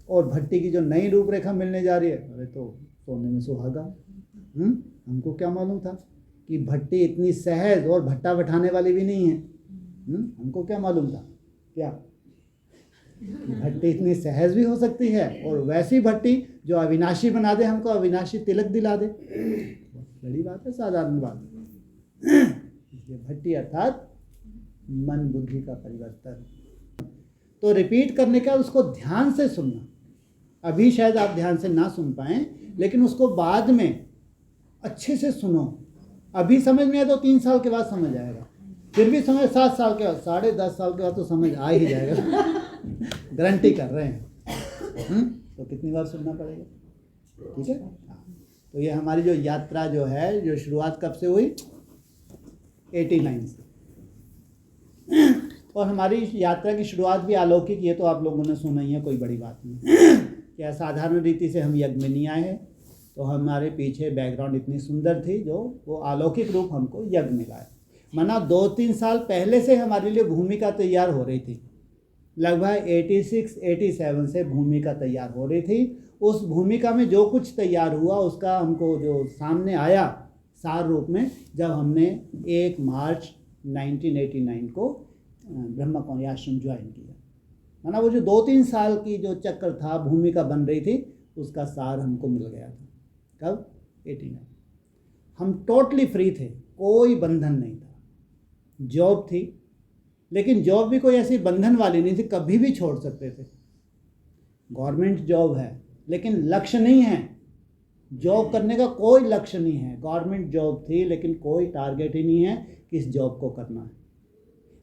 और भट्टी की जो नई रूपरेखा मिलने जा रही है, अरे तो सोने में सुहागा। हमको क्या मालूम था कि भट्टी इतनी सहज और भट्टा बैठाने वाली भी नहीं है। हमको क्या मालूम था क्या भट्टी इतनी सहज भी हो सकती है, और वैसी भट्टी जो अविनाशी बना दे, हमको अविनाशी तिलक दिला दे। बड़ी बात है, साधारण बात। इसलिए भट्टी अर्थात मन बुद्धि का परिवर्तन। तो रिपीट करने का, उसको ध्यान से सुनना। अभी शायद आप ध्यान से ना सुन पाएं, लेकिन उसको बाद में अच्छे से सुनो। अभी समझ में आए तो 3 साल के बाद समझ आएगा, फिर भी समझ 7 साल के बाद, 10.5 साल के बाद तो समझ आ ही जाएगा। गारंटी कर रहे हैं। तो कितनी बार सुनना पड़ेगा, ठीक है। तो ये हमारी जो यात्रा जो है, जो शुरुआत कब से हुई, 89 से। और हमारी यात्रा की शुरुआत भी अलौकिक, ये तो आप लोगों ने सुना ही है, कोई बड़ी बात नहीं। क्या साधारण रीति से हम यज्ञ में नहीं आए हैं, तो हमारे पीछे बैकग्राउंड इतनी सुंदर थी, जो वो अलौकिक रूप हमको यज्ञ मिला है। माना 2-3 साल पहले से हमारे लिए भूमिका तैयार हो रही थी। लगभग 86-87 से भूमिका तैयार हो रही थी। उस भूमिका में जो कुछ तैयार हुआ, उसका हमको जो सामने आया सार रूप में, जब हमने 1 मार्च 1989 को ब्रह्मा कुमारी आश्रम ज्वाइन किया। माना वो जो 2-3 साल की जो चक्कर था, भूमिका बन रही थी, उसका सार हमको मिल गया था। कब? 89। हम टोटली फ्री थे, कोई बंधन नहीं था। जॉब थी, लेकिन जॉब भी कोई ऐसी बंधन वाली नहीं थी, कभी भी छोड़ सकते थे। गवर्नमेंट जॉब है, लेकिन लक्ष्य नहीं है। जॉब करने का कोई लक्ष्य नहीं है। गवर्नमेंट जॉब थी, लेकिन कोई टारगेट ही नहीं है कि इस जॉब को करना है।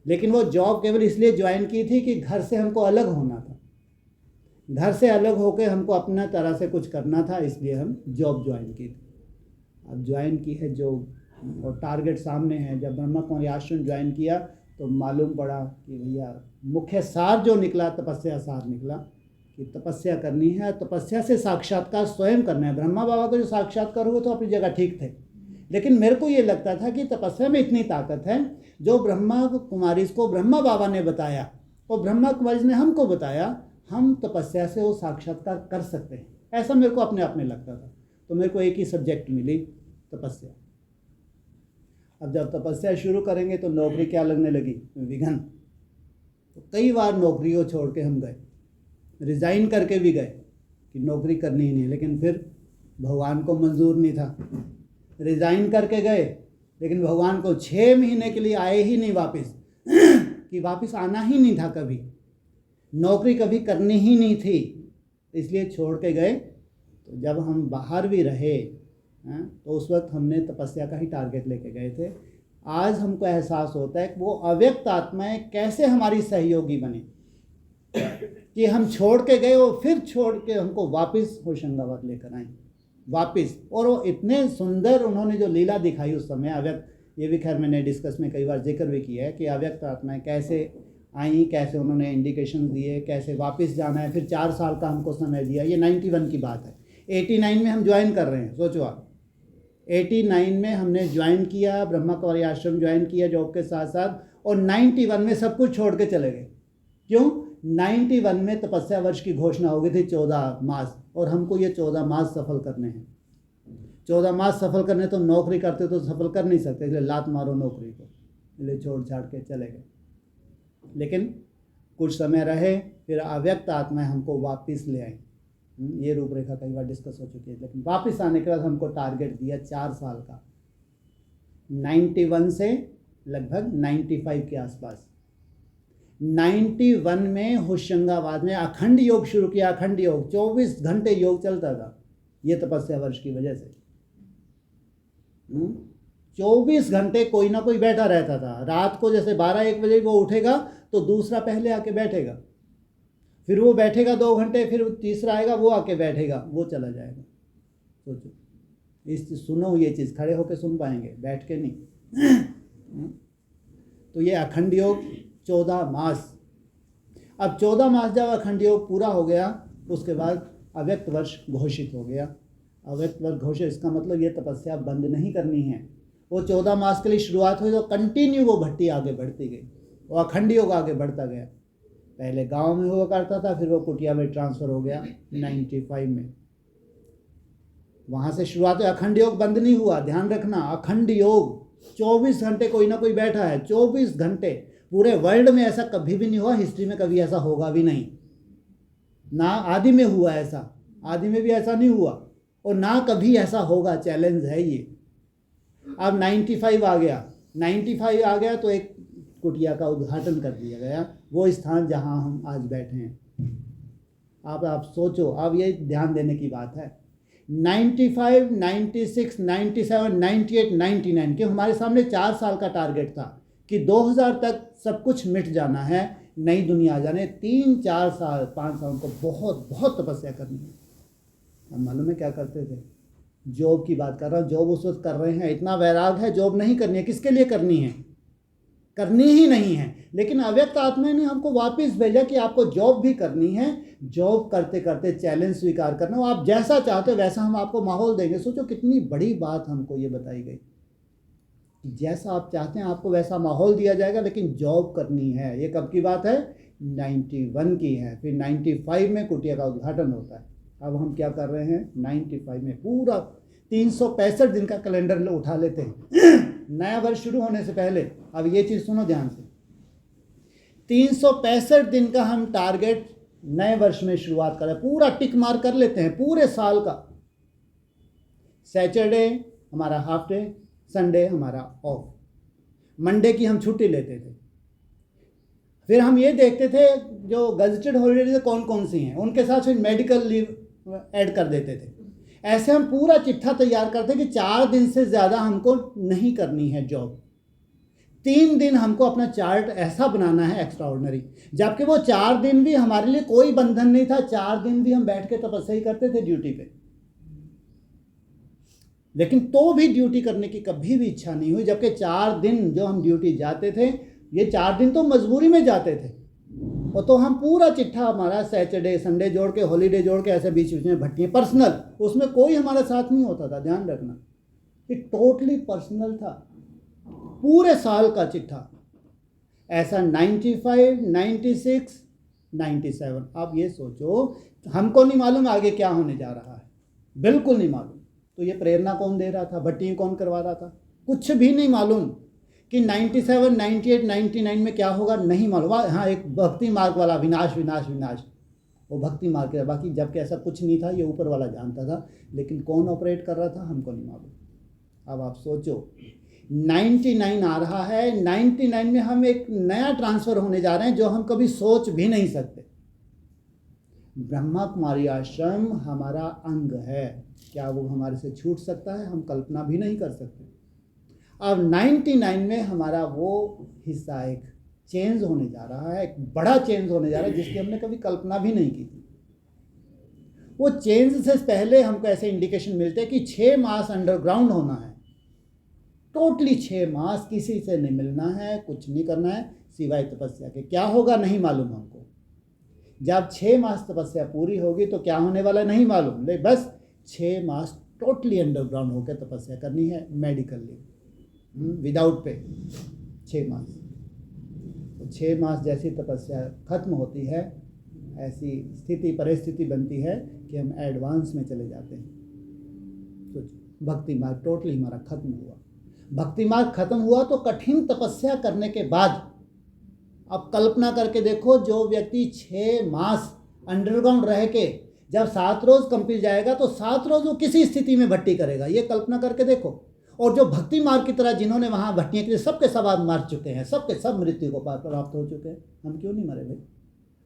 लेकिन वो जॉब केवल इसलिए ज्वाइन की थी कि घर से हमको अलग होना था। घर से अलग होकर हमको अपना तरह से कुछ करना था, इसलिए हम जॉब ज्वाइन की थी। अब ज्वाइन की है जॉब, और टारगेट सामने है। जब ब्रह्मा कुमारी आश्रम ज्वाइन किया तो मालूम पड़ा कि भैया मुख्य सार जो निकला, तपस्या सार निकला कि तपस्या करनी है। तपस्या से साक्षात्कार स्वयं करना है। ब्रह्मा बाबा को जो साक्षात्कार हुए तो अपनी जगह ठीक थे, लेकिन मेरे को ये लगता था कि तपस्या में इतनी ताकत है, जो ब्रह्मा कुमारी को ब्रह्मा बाबा ने बताया और ब्रह्मा कुमारी ने हमको बताया, हम तपस्या से वो साक्षात्कार कर सकते हैं। ऐसा मेरे को अपने आप में लगता था। तो मेरे को एक ही सब्जेक्ट मिली, तपस्या। अब जब तपस्या शुरू करेंगे तो नौकरी क्या लगने लगी, विघन। तो कई बार नौकरी को छोड़ के हम गए, रिज़ाइन करके भी गए कि नौकरी करनी ही नहीं, लेकिन फिर भगवान को मंजूर नहीं था। रिज़ाइन करके गए, लेकिन भगवान को 6 महीने के लिए आए ही नहीं वापस, कि वापस आना ही नहीं था कभी, नौकरी कभी करनी ही नहीं थी, इसलिए छोड़ के गए। तो जब हम बाहर भी रहे तो उस वक्त हमने तपस्या का ही टारगेट लेके गए थे। आज हमको एहसास होता है कि वो अव्यक्त आत्माएं कैसे हमारी सहयोगी बनी, कि हम छोड़ के गए और फिर छोड़ के हमको वापस होशंगाबाद लेकर आए वापस। और वो इतने सुंदर उन्होंने जो लीला दिखाई उस समय अव्यक्त, ये भी खैर मैंने डिस्कस में कई बार जिक्र भी किया है कि अव्यक्त आत्माएं कैसे आई, कैसे उन्होंने इंडिकेशन दिए, कैसे वापस जाना है। फिर 4 साल का हमको समय दिया। ये 91 की बात है। 89 में हम ज्वाइन कर रहे हैं, सोचो आप। 89 में हमने ज्वाइन किया, ब्रह्मा कुमारी आश्रम ज्वाइन किया जॉब के साथ साथ, और 91 में सब कुछ छोड़ के चले गए। क्यों? 91 में तपस्या वर्ष की घोषणा हो गई थी, 14 मास, और हमको ये 14 मास सफल करने हैं। 14 मास सफल करने, तो नौकरी करते तो सफल कर नहीं सकते, इसलिए लात मारो नौकरी को, इसलिए छोड़ छाड़ के चले गए। लेकिन कुछ समय रहे, फिर अव्यक्त आत्माएं हमको वापस ले आई। ये रूपरेखा कई बार डिस्कस हो चुकी है। लेकिन वापस आने के बाद हमको टारगेट दिया 4 साल का, 91 से लगभग 95 के आसपास। 91 में होशंगाबाद में अखंड योग शुरू किया। अखंड योग 24 घंटे योग चलता था, ये तपस्या वर्ष की वजह से। 24 घंटे कोई ना कोई बैठा रहता था। रात को जैसे 12-1 बजे वो उठेगा तो दूसरा पहले आके बैठेगा, फिर वो बैठेगा 2 घंटे, फिर तीसरा आएगा, वो आके बैठेगा, वो चला जाएगा। सोचो, इस सुनो ये चीज़, खड़े होके सुन पाएंगे, बैठ के नहीं। तो ये अखंड योग 14 मास। अब 14 मास जब अखंड योग पूरा हो गया, उसके बाद अव्यक्त वर्ष घोषित हो गया। अव्यक्त वर्ष घोषित, इसका मतलब ये तपस्या बंद नहीं करनी है। वो 14 मास के लिए शुरुआत हुई, तो कंटिन्यू वो भट्टी आगे बढ़ती गई, वो अखंड योग आगे बढ़ता गया। पहले गांव में हुआ करता था, फिर वो कुटिया में ट्रांसफ़र हो गया 95 में। वहाँ से शुरुआत है। अखंड योग बंद नहीं हुआ, ध्यान रखना। अखंड योग 24 घंटे कोई ना कोई बैठा है, 24 घंटे। पूरे वर्ल्ड में ऐसा कभी भी नहीं हुआ, हिस्ट्री में कभी ऐसा होगा भी नहीं ना। आदि में हुआ ऐसा, आदि में भी ऐसा नहीं हुआ और ना कभी ऐसा होगा। चैलेंज है ये। अब 95 आ गया, 95 आ गया तो एक कुटिया का उद्घाटन कर दिया गया, वो स्थान जहां हम आज बैठे हैं। आप सोचो, अब ये ध्यान देने की बात है। 95, 96, 97, 98, 99 के हमारे सामने 4 साल का टारगेट था कि 2000 तक सब कुछ मिट जाना है, नई दुनिया आ जाने। 3, 4 साल, 5 साल को बहुत बहुत तपस्या करनी है। हम मालूम है क्या करते थे? जॉब की बात कर रहा हूँ, जॉब उस वक्त कर रहे हैं, इतना वैराग है, जॉब नहीं करनी है। किसके लिए करनी है? करनी ही नहीं है। लेकिन अव्यक्त आत्मा ने हमको वापस भेजा कि आपको जॉब भी करनी है। जॉब करते करते चैलेंज स्वीकार करना, वो आप जैसा चाहते हो वैसा हम आपको माहौल देंगे। सोचो कितनी बड़ी बात हमको ये बताई गई, जैसा आप चाहते हैं आपको वैसा माहौल दिया जाएगा, लेकिन जॉब करनी है। ये कब की बात है? 91 की है। फिर 95 में कुटिया का उद्घाटन होता है। अब हम क्या कर रहे हैं? 95 में पूरा 365 दिन का कैलेंडर उठा लेते हैं नया वर्ष शुरू होने से पहले। अब ये चीज़ सुनो ध्यान से, 365 दिन का हम टारगेट नए वर्ष में शुरुआत करें, पूरा टिक मार कर लेते हैं पूरे साल का। सैटरडे हमारा हाफ डे, संडे हमारा ऑफ, मंडे की हम छुट्टी लेते थे। फिर हम ये देखते थे जो गजटेड हॉलीडेज कौन कौन सी हैं, उनके साथ फिर मेडिकल लीव ऐड कर देते थे। ऐसे हम पूरा चिट्ठा तैयार करते कि 4 दिन से ज़्यादा हमको नहीं करनी है जॉब। 3 दिन हमको अपना चार्ट ऐसा बनाना है एक्स्ट्रा ऑर्डिनरी, जबकि वो 4 दिन भी हमारे लिए कोई बंधन नहीं था। 4 दिन भी हम बैठ के तपस्या ही करते थे ड्यूटी पे, लेकिन तो भी ड्यूटी करने की कभी भी इच्छा नहीं हुई। जबकि 4 दिन जो हम ड्यूटी जाते थे, ये 4 दिन तो मजबूरी में जाते थे। और तो हम पूरा चिट्ठा हमारा सैटरडे संडे जोड़ के, हॉलीडे जोड़ के, ऐसे बीच बीच में भट्टियाँ पर्सनल, उसमें कोई हमारा साथ नहीं होता था। ध्यान रखना, ये टोटली पर्सनल था, पूरे साल का चिट्ठा ऐसा। 95, 96, 97। आप ये सोचो, हमको नहीं मालूम आगे क्या होने जा रहा है, बिल्कुल नहीं मालूम। तो ये प्रेरणा कौन दे रहा था, भट्टियाँ कौन करवा रहा था? कुछ भी नहीं मालूम कि 97, 98, 99 में क्या होगा, नहीं मालूम। हाँ, एक भक्ति मार्ग वाला विनाश विनाश विनाश, वो भक्ति मार्ग के, बाकी जबकि ऐसा कुछ नहीं था, ये ऊपर वाला जानता था। लेकिन कौन ऑपरेट कर रहा था हमको नहीं मालूम। अब आप सोचो, 99 आ रहा है, 99 में हम एक नया ट्रांसफ़र होने जा रहे हैं जो हम कभी सोच भी नहीं सकते। ब्रह्मा कुमारी आश्रम हमारा अंग है, क्या वो हमारे से छूट सकता है? हम कल्पना भी नहीं कर सकते। अब 99 में हमारा वो हिस्सा एक चेंज होने जा रहा है, एक बड़ा चेंज होने जा रहा है जिसकी हमने कभी कल्पना भी नहीं की थी। वो चेंज से पहले हमको ऐसे इंडिकेशन मिलते हैं कि 6 मास अंडरग्राउंड होना है, टोटली 6 मास, किसी से नहीं मिलना है, कुछ नहीं करना है सिवाय तपस्या के। क्या होगा नहीं मालूम हमको। जब 6 मास तपस्या पूरी होगी तो क्या होने वाला नहीं मालूम, ले बस 6 मास टोटली अंडरग्राउंड होकर तपस्या करनी है, मेडिकली, विदाउट पे 6 मास। तो 6 मास जैसी तपस्या खत्म होती है, ऐसी स्थिति परिस्थिति बनती है कि हम एडवांस में चले जाते हैं। तो भक्ति मार्ग टोटली हमारा खत्म हुआ। भक्ति मार्ग खत्म हुआ तो कठिन तपस्या करने के बाद, अब कल्पना करके देखो, जो व्यक्ति 6 मास अंडरग्राउंड रह के जब 7 रोज कंप्लीट जाएगा तो 7 रोज वो किसी स्थिति में भट्टी करेगा, ये कल्पना करके देखो। और जो भक्ति मार्ग की तरह जिन्होंने वहाँ भट्टियाँ की, सबके सब आज मर चुके हैं, सबके सब मृत्यु को प्राप्त हो चुके हैं। हम क्यों नहीं मरे भाई?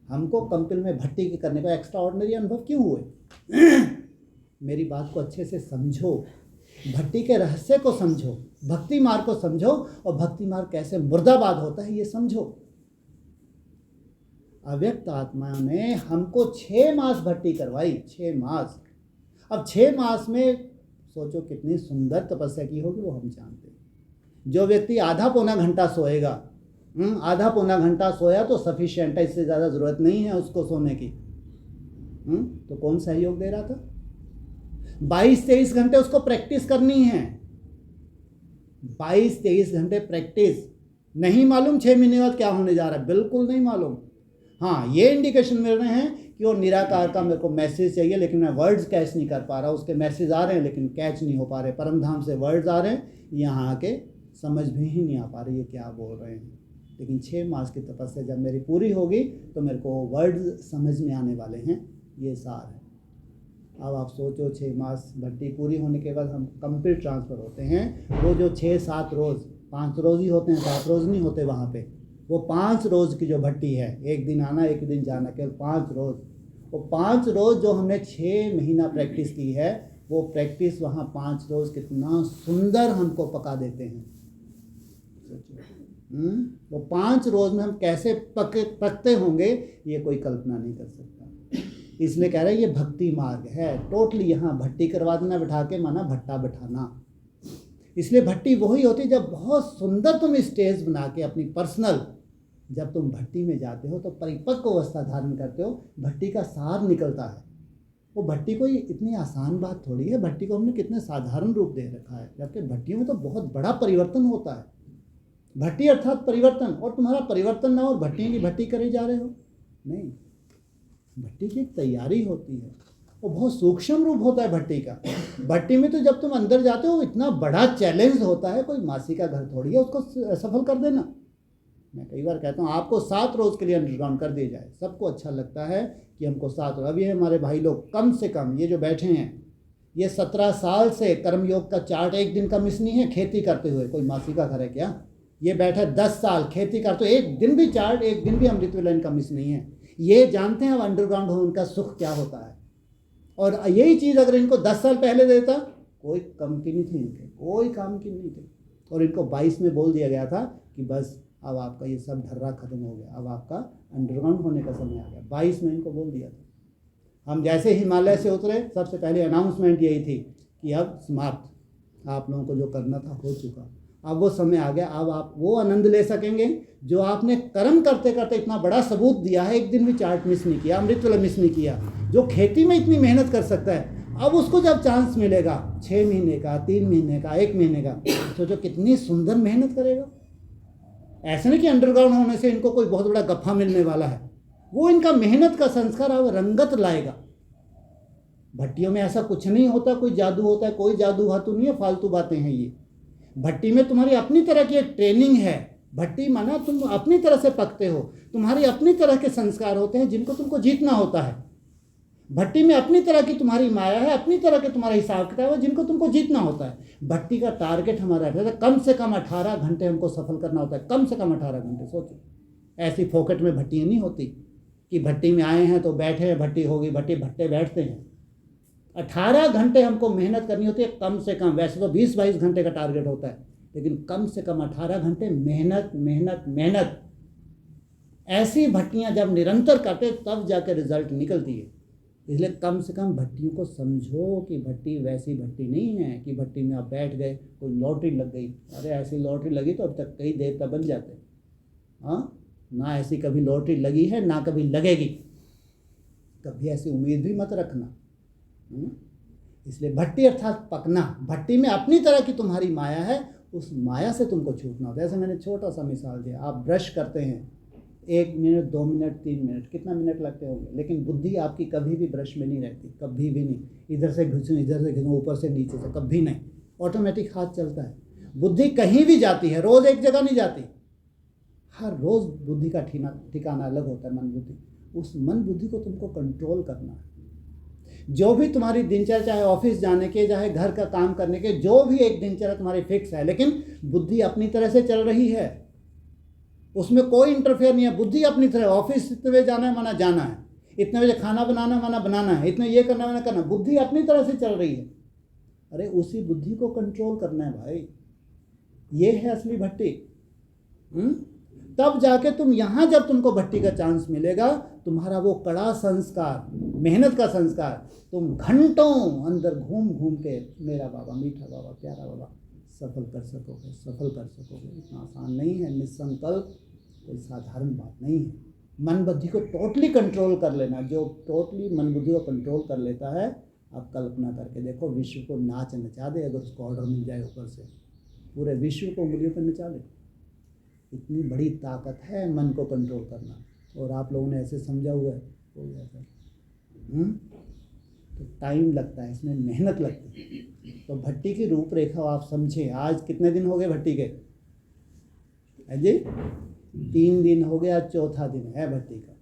हमको कंपिल में भट्टी करने का एक्स्ट्रा ऑर्डिनरी अनुभव क्यों हुए? मेरी बात को अच्छे से समझो, भट्टी के रहस्य को समझो, भक्ति मार्ग को समझो, और भक्ति मार्ग कैसे मुर्दाबाद होता है ये समझो। अव्यक्त आत्मा ने हमको 6 मास भट्टी करवाई, 6 मास। अब 6 मास में सोचो कितनी सुंदर तपस्या की होगी, वो हम जानते हैं। जो व्यक्ति आधा पौना घंटा सोएगा, आधा पौना घंटा सोया तो सफिशिएंट है, इससे ज़्यादा ज़रूरत नहीं है उसको सोने की। तो कौन सहयोग दे रहा था? 22-23 घंटे उसको प्रैक्टिस करनी है, 22-23 घंटे प्रैक्टिस। नहीं मालूम 6 महीने बाद क्या होने जा रहा है, बिल्कुल नहीं मालूम। हाँ, ये इंडिकेशन मिल रहे हैं कि वो निराकार का मेरे को मैसेज चाहिए, लेकिन मैं वर्ड्स कैच नहीं कर पा रहा। उसके मैसेज आ रहे हैं लेकिन कैच नहीं हो पा रहे। परम धाम से वर्ड्स आ रहे हैं, यहाँ आके समझ में ही नहीं आ पा रही ये क्या बोल रहे हैं। लेकिन 6 मास की तपस्या जब मेरी पूरी होगी तो मेरे को वर्ड्स समझ में आने वाले हैं। ये सार है। अब आप सोचो, 6 मास भट्टी पूरी होने के बाद हम कंप्लीट ट्रांसफ़र होते हैं। वो जो 6-7 रोज़, 5 रोज़ ही होते हैं, 7 रोज़ नहीं होते वहाँ पे। वो 5 रोज़ की जो भट्टी है, एक दिन आना एक दिन जाना, केवल 5 रोज़। वो 5 रोज़ जो हमने 6 महीना प्रैक्टिस की है, वो प्रैक्टिस वहाँ 5 रोज़ कितना सुंदर हमको पका देते हैं। वो 5 रोज़ में हम कैसे पकते होंगे ये कोई कल्पना नहीं कर सकता। इसलिए कह रहे हैं ये भक्ति मार्ग है। टोटली यहाँ भट्टी करवा देना बिठा के, माना भट्टा बिठाना। इसलिए भट्टी वही होती है जब बहुत सुंदर तुम स्टेज बना के अपनी पर्सनल, जब तुम भट्टी में जाते हो तो परिपक्व अवस्था धारण करते हो, भट्टी का सार निकलता है। वो भट्टी कोई इतनी आसान बात थोड़ी है। भट्टी को हमने कितने साधारण रूप दे रखा है, जबकि भट्टियों में तो बहुत बड़ा परिवर्तन होता है। भट्टी अर्थात परिवर्तन, और तुम्हारा परिवर्तन ना हो और भट्टियों की भट्टी करे जा रहे हो, नहीं। भट्टी की एक तैयारी होती है, वो बहुत सूक्ष्म रूप होता है भट्टी का। भट्टी में तो जब तुम अंदर जाते हो इतना बड़ा चैलेंज होता है, कोई मासी का घर थोड़ी है उसको सफल कर देना। मैं कई बार कहता हूँ आपको 7 रोज़ के लिए अंडरग्राउंड कर दिया जाए, सबको अच्छा लगता है कि हमको 7 रोज़। अभी हमारे भाई लोग कम से कम ये जो बैठे हैं, ये 17 साल से कर्मयोग का चार्ट एक दिन का मिस नहीं है खेती करते हुए। कोई मासी का घर है क्या? ये बैठा 10 साल खेती करते हुए, एक दिन भी चार्ट, एक दिन भी अमृत वेला इनका मिस नहीं है। ये जानते हैं अब अंडरग्राउंड हो उनका सुख क्या होता है। और यही चीज़ अगर इनको 10 साल पहले देता, कोई कम की नहीं थी इनके, कोई काम की नहीं थी। और इनको 22 में बोल दिया गया था कि बस अब आपका ये सब ढर्रा खत्म हो गया, अब आपका अंडरग्राउंड होने का समय आ गया। 22 में इनको बोल दिया था। हम जैसे हिमालय से उतरे, सबसे पहले अनाउंसमेंट यही थी कि अब समाप्त, आप लोगों को जो करना था हो चुका, अब वो समय आ गया। अब आप वो आनंद ले सकेंगे जो आपने कर्म करते करते इतना बड़ा सबूत दिया है। एक दिन भी चार्ट मिस नहीं किया, अमृत वेला मिस नहीं किया। जो खेती में इतनी मेहनत कर सकता है, अब उसको जब चांस मिलेगा 6 महीने का, 3 महीने का, 1 महीने का, सोचो कितनी सुंदर मेहनत करेगा। ऐसा नहीं कि अंडरग्राउंड होने से इनको कोई बहुत बड़ा गप्फा मिलने वाला है। वो इनका मेहनत का संस्कार अब रंगत लाएगा। भट्टियों में ऐसा कुछ नहीं होता, कोई जादू होता है, कोई जादू हाथू नहीं है, फालतू बातें हैं ये। भट्टी में तुम्हारी अपनी तरह की एक ट्रेनिंग है। भट्टी माना तुम अपनी तरह से पकते हो, तुम्हारी अपनी तरह के संस्कार होते हैं जिनको तुमको जीतना होता है। भट्टी में अपनी तरह की तुम्हारी माया है, अपनी तरह के तुम्हारा हिसाब किताब है जिनको तुमको जीतना होता है। भट्टी का टारगेट हमारा है कम से कम 18 घंटे हमको सफल करना होता है, कम से कम 18 घंटे। सोचो, ऐसी फोकट में भट्टियाँ नहीं होती कि भट्टी में आए हैं तो बैठे हैं, भट्टी होगी, भट्टे बैठते हैं। 18 घंटे हमको मेहनत करनी होती है कम से कम। वैसे तो 20-22 घंटे का टारगेट होता है, लेकिन कम से कम 18 घंटे मेहनत मेहनत मेहनत। ऐसी भट्टियाँ जब निरंतर करते तब जाकर रिजल्ट निकलती है। इसलिए कम से कम भट्टियों को समझो कि भट्टी वैसी भट्टी नहीं है कि भट्टी में आप बैठ गए, कोई लॉटरी लग गई। अरे ऐसी लॉटरी लगी तो अब तक कई देवता बन जाते। हाँ, ना ऐसी कभी लॉटरी लगी है, ना कभी लगेगी। कभी ऐसी उम्मीद भी मत रखना। इसलिए भट्टी अर्थात पकना। भट्टी में अपनी तरह की तुम्हारी माया है, उस माया से तुमको छूटना होता है। जैसे मैंने छोटा सा मिसाल दिया, आप ब्रश करते हैं 1 मिनट, 2 मिनट, 3 मिनट, कितना मिनट लगते होंगे, लेकिन बुद्धि आपकी कभी भी ब्रश में नहीं रहती, कभी भी नहीं। इधर से घिसूँ, इधर से घिसूँ, ऊपर से नीचे से, कभी नहीं। ऑटोमेटिक हाथ चलता है। बुद्धि कहीं भी जाती है, रोज़ एक जगह नहीं जाती। हर रोज़ बुद्धि का ठिकाना अलग होता है, मन बुद्धि। उस मन बुद्धि को तुमको कंट्रोल करना है। जो भी तुम्हारी दिनचर्या, चाहे ऑफिस जाने के, चाहे घर का काम करने के, जो भी एक दिनचर्या तुम्हारी फिक्स है, लेकिन बुद्धि अपनी तरह से चल रही है, उसमें कोई इंटरफेयर नहीं है। बुद्धि अपनी तरह, ऑफिस इतने बजे जाना है माना जाना है, इतने बजे खाना बनाना माना बनाना है, इतने ये करना माना करना। बुद्धि अपनी तरह से चल रही है। अरे उसी बुद्धि को कंट्रोल करना है भाई, ये है असली भट्टी। तब जाके तुम यहाँ, जब तुमको भट्टी का चांस मिलेगा, तुम्हारा वो कड़ा संस्कार, मेहनत का संस्कार, तुम घंटों अंदर घूम घूम के मेरा बाबा, मीठा बाबा, प्यारा बाबा, सफल कर सकोगे, सफल कर सकोगे। इतना आसान नहीं है। निसंकल्प कोई साधारण बात नहीं है। मन बुद्धि को टोटली कंट्रोल कर लेना। जो टोटली मन बुद्धि को कंट्रोल कर लेता है, आप कल्पना करके देखो, विश्व को नाच नचा दे। अगर उसको ऑर्डर मिल जाए ऊपर से, पूरे विश्व को उंगलियों पर नचा दे। इतनी बड़ी ताकत है मन को कंट्रोल करना। और आप लोगों ने ऐसे समझा हुआ है कोई ऐसा। तो टाइम लगता है, इसमें मेहनत लगती है। तो भट्टी की रूपरेखा आप समझें। आज कितने दिन हो गए भट्टी के? है जी 3 दिन हो गया, आज चौथा दिन है भट्टी का।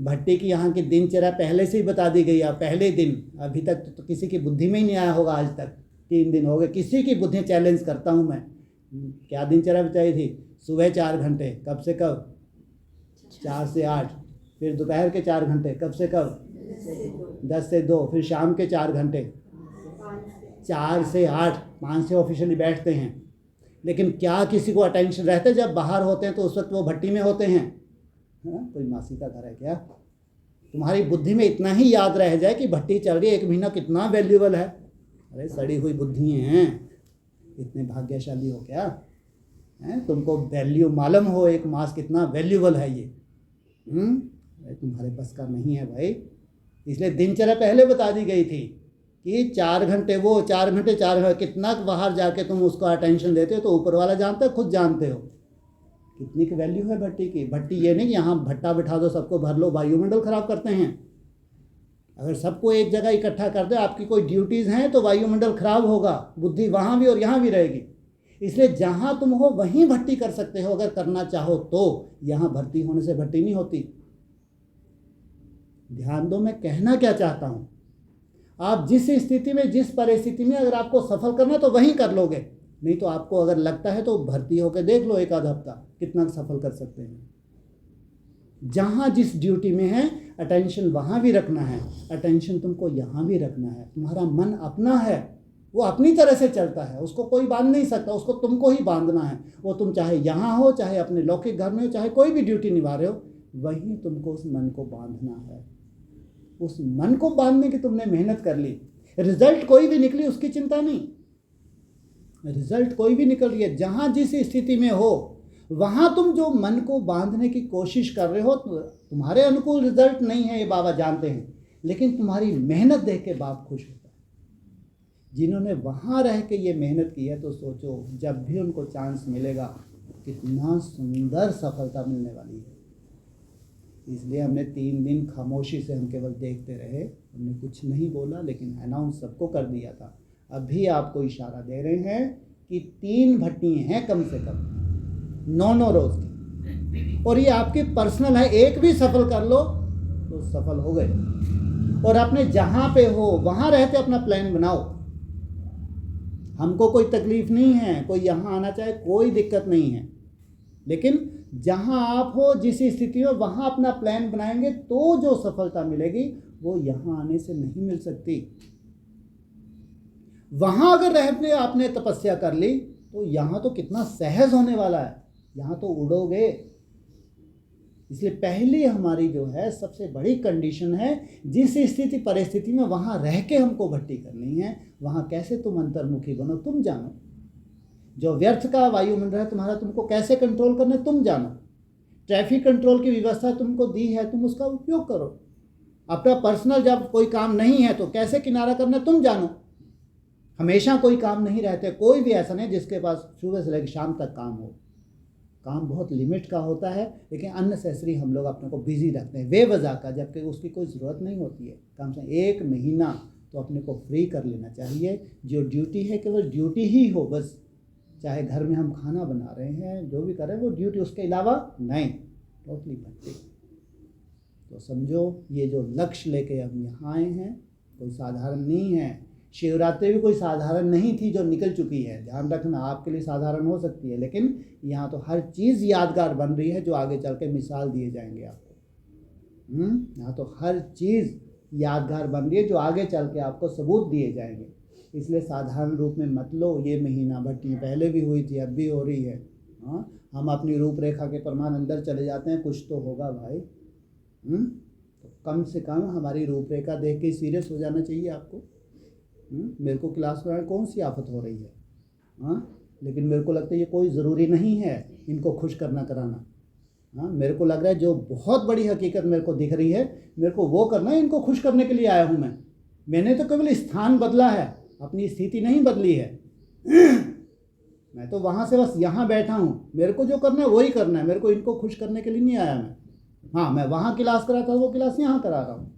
भट्टी की यहाँ की दिनचर्या पहले से ही बता दी गई है। पहले दिन अभी तक तो किसी की बुद्धि में ही नहीं आया होगा आज तक। 3 दिन हो गए, किसी की बुद्धि चैलेंज करता हूँ मैं। क्या दिनचर्या बताई थी? सुबह 4 घंटे, कब से कब? 4 से 8। फिर दोपहर के 4 घंटे, कब से कब? 10 से 2। फिर शाम के 4 घंटे, 4 से 8। 5 से ऑफिशियली बैठते हैं। लेकिन क्या किसी को अटेंशन रहता है? जब बाहर होते हैं तो उस वक्त वो भट्टी में होते हैं। हाँ, कोई मासी का घर है क्या? तुम्हारी बुद्धि में इतना ही याद रह जाए कि भट्टी चल रही है, 1 महीना कितना वैल्यूबल है। अरे सड़ी हुई बुद्धि हैं, इतने भाग्यशाली हो क्या हैं? तुमको वैल्यू मालूम हो 1 मास कितना वैल्यूबल है ये? अरे तुम्हारे बस का नहीं है भाई। इसलिए दिनचर्या पहले बता दी गई थी कि 4 घंटे वो, 4 घंटे 4 घंटे, कितना बाहर जाके तुम उसको अटेंशन देते हो तो ऊपर वाला जानता है, खुद जानते हो कितनी की वैल्यू है भट्टी की। भट्टी ये नहीं कि यहाँ भट्टा बिठा दो, सबको भर लो, वायुमंडल खराब करते हैं। अगर सबको एक जगह इकट्ठा कर दे, आपकी कोई ड्यूटीज़ हैं तो वायुमंडल खराब होगा, बुद्धि वहाँ भी और यहाँ भी रहेगी। इसलिए जहाँ तुम हो वहीं भट्टी कर सकते हो अगर करना चाहो तो। यहाँ भर्ती होने से भट्टी नहीं होती। ध्यान दो, मैं कहना क्या चाहता हूँ। आप जिस स्थिति में, जिस परिस्थिति में अगर आपको सफल करना तो वहीं कर लोगे। नहीं तो आपको अगर लगता है तो भर्ती होकर देख लो 1 आध हफ्ता, कितना सफल कर सकते हैं। जहाँ जिस ड्यूटी में है अटेंशन वहाँ भी रखना है, अटेंशन तुमको यहाँ भी रखना है। तुम्हारा मन अपना है, वो अपनी तरह से चलता है, उसको कोई बांध नहीं सकता, उसको तुमको ही बांधना है। वो तुम चाहे यहाँ हो, चाहे अपने लौकिक घर में हो, चाहे कोई भी ड्यूटी निभा रहे हो, वहीं तुमको उस मन को बांधना है। उस मन को बांधने की तुमने मेहनत कर ली, रिजल्ट कोई भी निकली उसकी चिंता नहीं। रिजल्ट कोई भी निकल रही है, जहाँ जिस स्थिति में हो वहाँ तुम जो मन को बांधने की कोशिश कर रहे हो, तुम्हारे अनुकूल रिजल्ट नहीं है, ये बाबा जानते हैं। लेकिन तुम्हारी मेहनत देख के बाप खुश होता है। जिन्होंने वहाँ रह के ये मेहनत की है तो सोचो जब भी उनको चांस मिलेगा कितना सुंदर सफलता मिलने वाली है। इसलिए हमने 3 दिन खामोशी से हम केवल देखते रहे, हमने कुछ नहीं बोला, लेकिन अनाउंस सबको कर दिया था। अभी आपको इशारा दे रहे हैं कि 3 भट्टियाँ हैं कम से कम 9 रोज की, और ये आपकी पर्सनल है। एक भी सफल कर लो तो सफल हो गए। और अपने जहाँ पे हो वहाँ रहते अपना प्लान बनाओ। हमको कोई तकलीफ नहीं है, कोई यहाँ आना चाहे कोई दिक्कत नहीं है, लेकिन जहाँ आप हो, जिस स्थिति में, वहाँ अपना प्लान बनाएंगे तो जो सफलता मिलेगी वो यहाँ आने से नहीं मिल सकती। वहाँ अगर रहने आपने तपस्या कर ली तो यहाँ तो कितना सहज होने वाला है, यहाँ तो उड़ोगे। इसलिए पहली हमारी जो है सबसे बड़ी कंडीशन है, जिस स्थिति परिस्थिति में वहाँ रह के हमको भट्टी करनी है, वहाँ कैसे तुम अंतर्मुखी बनो तुम जानो। जो व्यर्थ का वायुमंडल है तुम्हारा, तुमको कैसे कंट्रोल करना है तुम जानो। ट्रैफिक कंट्रोल की व्यवस्था तुमको दी है, तुम उसका उपयोग करो। अपना पर्सनल जब कोई काम नहीं है तो कैसे किनारा करना है तुम जानो। हमेशा कोई काम नहीं रहते, कोई भी ऐसा नहीं जिसके पास सुबह से लेकर शाम तक काम हो। काम बहुत लिमिट का होता है, लेकिन अननेसेसरी हम लोग अपने को बिजी रखते हैं बेवजह का, जबकि उसकी कोई ज़रूरत नहीं होती है। कम से कम 1 महीना तो अपने को फ्री कर लेना चाहिए। जो ड्यूटी है केवल ड्यूटी ही हो बस। चाहे घर में हम खाना बना रहे हैं, जो भी कर रहे हैं वो ड्यूटी, उसके अलावा नहीं, टोटली भट्टी। तो समझो ये जो लक्ष्य लेके हम यहाँ आए हैं कोई साधारण नहीं है। शिवरात्रि भी कोई साधारण नहीं थी जो निकल चुकी है, ध्यान रखना। आपके लिए साधारण हो सकती है, लेकिन यहाँ तो हर चीज़ यादगार बन रही है जो आगे चल के मिसाल दिए जाएंगे आपको। यहाँ तो हर चीज़ यादगार बन रही है जो आगे चल के आपको सबूत दिए जाएंगे। इसलिए साधारण रूप में मत लो ये महीना। भट्टी पहले भी हुई थी, अब भी हो रही है। हाँ, हम अपनी रूपरेखा के प्रमाण अंदर चले जाते हैं, कुछ तो होगा भाई। तो कम से कम हमारी रूपरेखा देख के सीरियस हो जाना चाहिए आपको। मेरे को क्लास में कौन सी आफत हो रही है, हाँ, लेकिन मेरे को लगता है ये कोई ज़रूरी नहीं है इनको खुश करना कराना। हाँ, मेरे को लग रहा है जो बहुत बड़ी हकीकत मेरे को दिख रही है, मेरे को वो करना है। इनको खुश करने के लिए आया हूँ मैंने तो केवल स्थान बदला है, अपनी स्थिति नहीं बदली है। मैं तो वहाँ से बस यहाँ बैठा हूँ, मेरे को जो करना है वही करना है। मेरे को इनको खुश करने के लिए नहीं आया मैं। हाँ, मैं वहाँ क्लास कराता था, वो क्लास यहाँ करा रहा हूँ।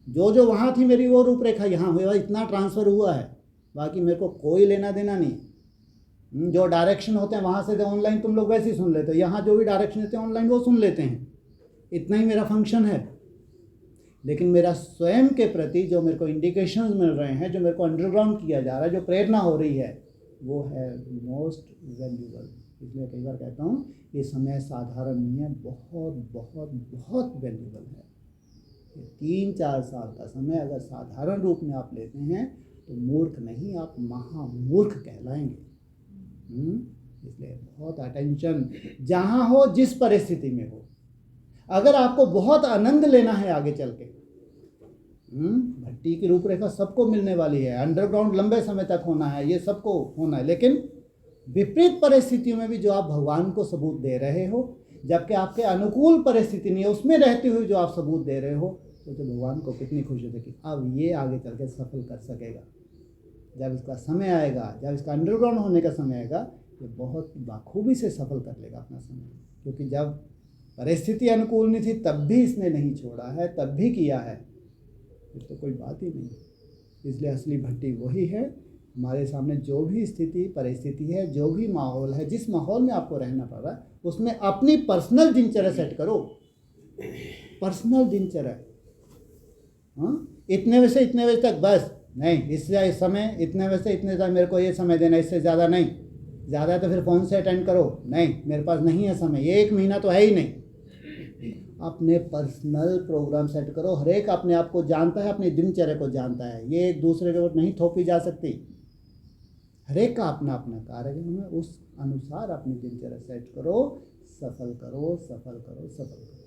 जो जो वहाँ थी मेरी वो रूपरेखा यहाँ हुआ, इतना ट्रांसफ़र हुआ है, बाकी मेरे को कोई लेना देना नहीं। जो डायरेक्शन होते हैं वहाँ से ऑनलाइन तुम लोग वैसे ही सुन लेते हो, यहाँ जो भी डायरेक्शन होते हैं ऑनलाइन वो सुन लेते हैं, इतना ही मेरा फंक्शन है। लेकिन मेरा स्वयं के प्रति जो मेरे को इंडिकेशंस मिल रहे हैं, जो मेरे को अंडरग्राउंड किया जा रहा है, जो प्रेरणा हो रही है, वो है मोस्ट वैल्यूबल। इसलिए कई बार कहता हूँ ये समय साधारण नहीं है, बहुत बहुत बहुत वैल्यूबल है। 3-4 साल का समय अगर साधारण रूप में आप लेते हैं तो मूर्ख नहीं, आप महामूर्ख कहलाएंगे। इसलिए बहुत अटेंशन, जहाँ हो, जिस परिस्थिति में हो। अगर आपको बहुत आनंद लेना है आगे चल के, भट्टी की रूपरेखा सबको मिलने वाली है, अंडरग्राउंड लंबे समय तक होना है, ये सबको होना है, लेकिन विपरीत परिस्थितियों में भी जो आप भगवान को सबूत दे रहे हो, जबकि आपके अनुकूल परिस्थिति नहीं है, उसमें रहते हुए जो आप सबूत दे रहे हो, तो भगवान को कितनी खुशी होगी। अब ये आगे चल के सफल कर सकेगा, जब इसका समय आएगा, जब इसका अंडरग्राउंड होने का समय आएगा, ये बहुत बाखूबी से सफल कर लेगा अपना समय। क्योंकि जब परिस्थिति अनुकूल नहीं थी तब भी इसने नहीं छोड़ा है, तब भी किया है, फिर तो कोई बात ही नहीं। इसलिए असली भट्टी वही है। हमारे सामने जो भी स्थिति परिस्थिति है, जो भी माहौल है, जिस माहौल में आपको रहना पड़ रहा है, उसमें अपनी पर्सनल दिनचर्या सेट करो, पर्सनल दिनचर्या। हाँ, इतने बजे से इतने बजे तक बस नहीं, इससे इस समय इतने बजे से इतने तक मेरे को ये समय देना, इससे ज़्यादा नहीं। ज़्यादा तो फिर फ़ोन से अटेंड करो, नहीं मेरे पास नहीं है समय, ये 1 महीना तो है ही नहीं। अपने पर्सनल प्रोग्राम सेट करो। हर एक अपने आप को जानता है, अपनी दिनचर्या को जानता है, ये एक दूसरे के ऊपर नहीं थोपी जा सकती। हर एक का अपना अपना कार्य है, उस अनुसार अपनी दिनचर्या सेट करो, सफल करो, सफल करो, सफल करो।